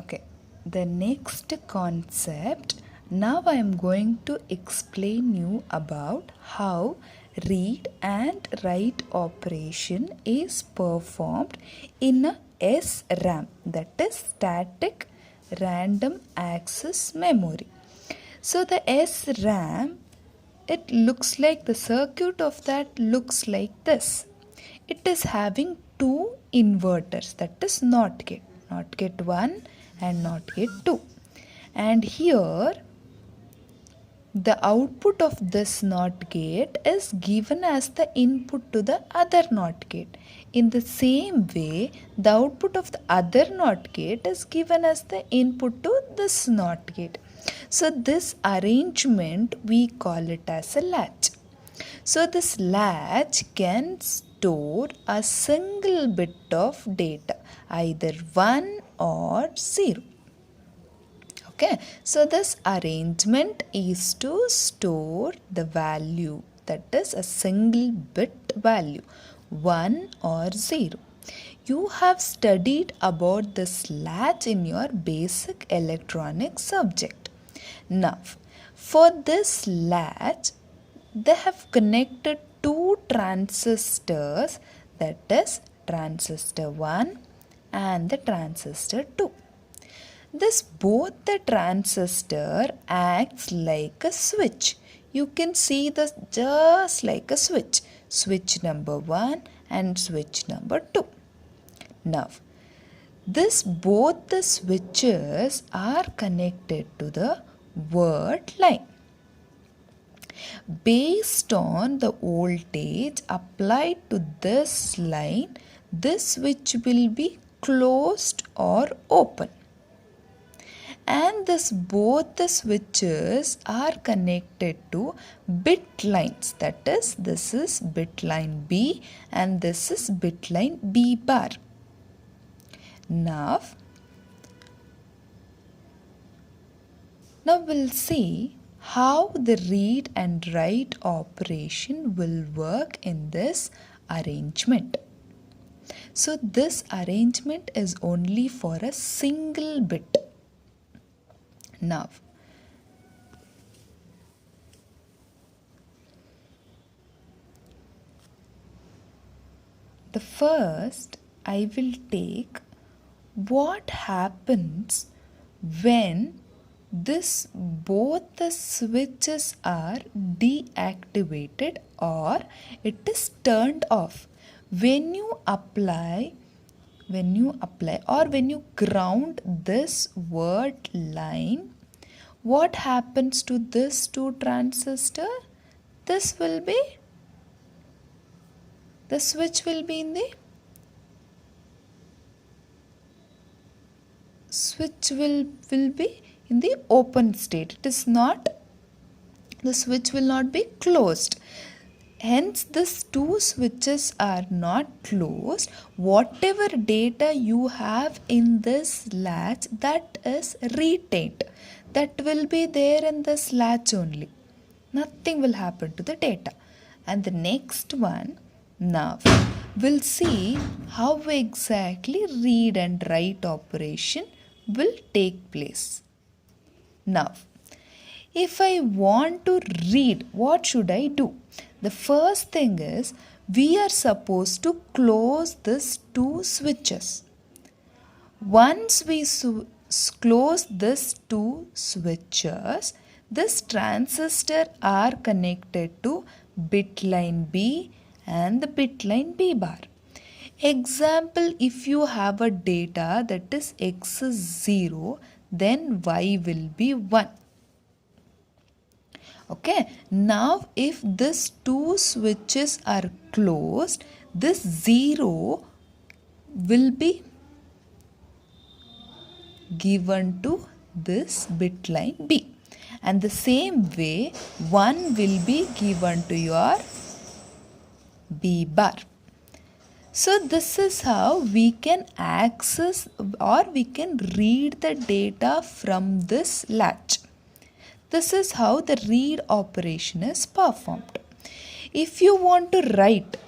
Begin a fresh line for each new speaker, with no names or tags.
Okay, the next concept. Now I am going to explain you about how read and write operation is performed in a SRAM, that is static random access memory. So the SRAM, it looks like the circuit of that looks like this. It is having two inverters, that is NOT gate 1 and NOT gate 2. And here the output of this NOT gate is given as the input to the other NOT gate. In the same way, the output of the other NOT gate is given as the input to this NOT gate. So this arrangement we call it as a latch. So this latch can store a single bit of data, either 1 or 0. Okay, so this arrangement is to store the value, that is a single bit value, 1 or 0. You have studied about this latch in your basic electronics subject. Now, for this latch, they have connected two transistors, that is transistor 1 and the transistor 2. This both the transistor acts like a switch. You can see this just like a switch. Switch number 1 and switch number 2. Now, both the switches are connected to the word line. Based on the voltage applied to this line, this switch will be closed or open. And both the switches are connected to bit lines, that is, this is bit line B and this is bit line B bar. Now we'll see how the read and write operation will work in this arrangement. So this arrangement is only for a single bit. Now, the first I will take what happens when both the switches are deactivated or it is turned off. When you apply or when you ground this word line, what happens to this two transistor? The switch will be in the open state. The switch will not be closed. Hence, these two switches are not closed. Whatever data you have in this latch, that is retained. That will be there in this latch only. Nothing will happen to the data. And the next one, now we'll see how exactly read and write operation will take place. Now, if I want to read, what should I do? The first thing is, we are supposed to close these two switches. Once we close these two switches, this transistor are connected to bit line B and the bit line B bar. Example, if you have a data that is X is 0, then Y will be 1. Okay, now if these two switches are closed, this 0 will be given to this bit line B. And the same way, 1 will be given to your B bar. So this is how we can access or we can read the data from this latch. This is how the read operation is performed. If you want to write,